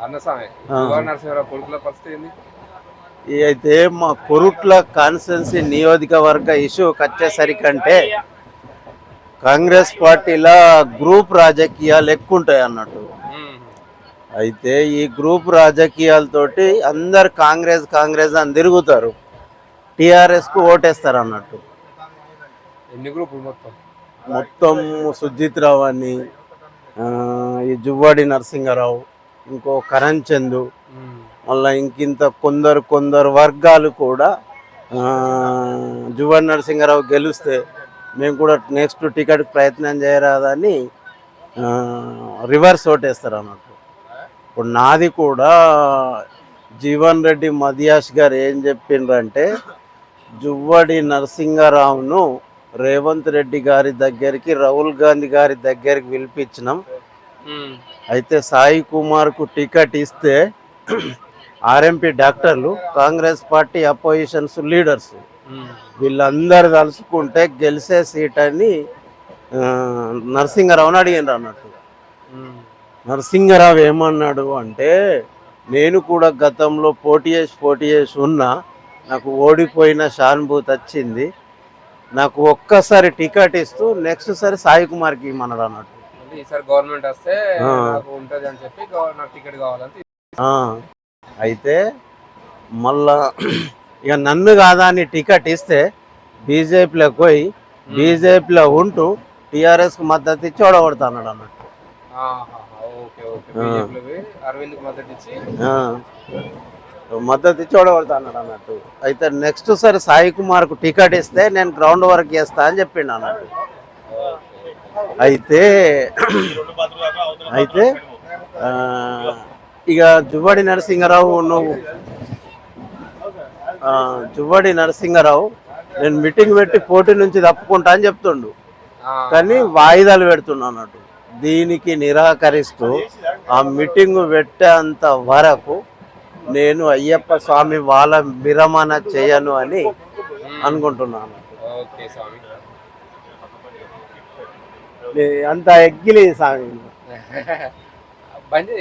అన్నస్వామి ఆ. యువర్ నరసింహరావు కొడుకుల పరిస్థితి ఏంది? అయితే మా కొరుట్ల కాన్స్టిట్యున్సీ నియోజకవర్గ ఇష్యూకి వచ్చేసరికంటే కాంగ్రెస్ పార్టీలో గ్రూప్ రాజకీయాలు ఎక్కువ ఉంటాయి అన్నట్టు. మ్మ్. అయితే ఈ గ్రూప్ రాజకీయాలతోటి అందరు కాంగ్రెస్ కాంగ్రెస్ అని తిరుగుతారు, టీఆర్ఎస్కు ఓటేస్తారు అన్నట్టు. ఎన్ని గ్రూపులు మొత్తం? మొత్తం సుజిత్ రావు అని, ఈ జువ్వాడి నరసింహారావు, ఇంకో కరణ్ చందు, మ్మ్. మళ్ళీ ఇంకింత కొందరు వర్గాలు కూడా జువ్వాడి నరసింహారావు గెలిస్తే మేము కూడా నెక్స్ట్ టికెట్ ప్రయత్నం చేయరాదని రివర్స్ ఓటేస్తారు అన్నట్టు. ఇప్పుడు నాది కూడా జీవన్ రెడ్డి మదియాష్ గారు ఏం చెప్పిండ్రంటే జువ్వడి నరసింహారావును రేవంత్ రెడ్డి గారి దగ్గరికి, రాహుల్ గాంధీ గారి దగ్గరికి పిలిపించినాం. మ్మ్. అయితే సాయి కుమార్కు టికెట్ ఇస్తే ఆర్ఎంపీ డాక్టర్లు, కాంగ్రెస్ పార్టీ అపోజిషన్స్ లీడర్స్ మ్మ్. వీళ్ళందరూ కలుసుకుంటే గెలిచే సీట్ అని నరసింహారావుని అడిగినారు అన్నట్టు. మ్మ్. నరసింహారావు ఏమన్నాడు అంటే, నేను కూడా గతంలో పోటీ చేసి ఉన్నా, నాకు ఓడిపోయిన సానుభూతి వచ్చింది, నాకు ఒక్కసారి టికెట్ ఇస్తూ నెక్స్ట్ సారి సాయి కుమార్కి ఇమ్మన్నాడు అన్నట్టు. అంటే ఈసారి గవర్నమెంట్ వస్తే నాకు ఉంటుంది అని చెప్పి నాకు టికెట్ కావాలని అయితే మళ్ళా ఇక నన్ను కాదా అని టికెట్ ఇస్తే బీజేపీలోకి పోయి బీజేపీలో ఉంటూ టీఆర్ఎస్కి మద్దతు ఇచ్చి ఓడగొడతాడు అన్నట్టు. Okay okay. బీజేపీలో పోయి అరవింద్కి మద్దతు ఇచ్చి ఓడగొడతాడు అన్నట్టు. అయితే నెక్స్ట్ సారి సాయి కుమార్కు టికెట్ ఇస్తే నేను గ్రౌండ్ వర్క్ చేస్తా అని చెప్పిండు అన్నట్టు. అయితే అయితే ఇక జువ్వడి నరసింహారావు నేను మీటింగ్ పెట్టి పోటీ నుంచి తప్పుకుంటా అని చెప్తుండు, కానీ వాయిదాలు పెడుతున్నా అన్నట్టు. దీనికి నిరాకరిస్తూ ఆ మీటింగ్ పెట్టేంత వరకు నేను అయ్యప్ప స్వామి వాళ్ళ విరమణ చేయను అని అనుకుంటున్నాను. అంత ఎగ్గిలి స్వామి బంద్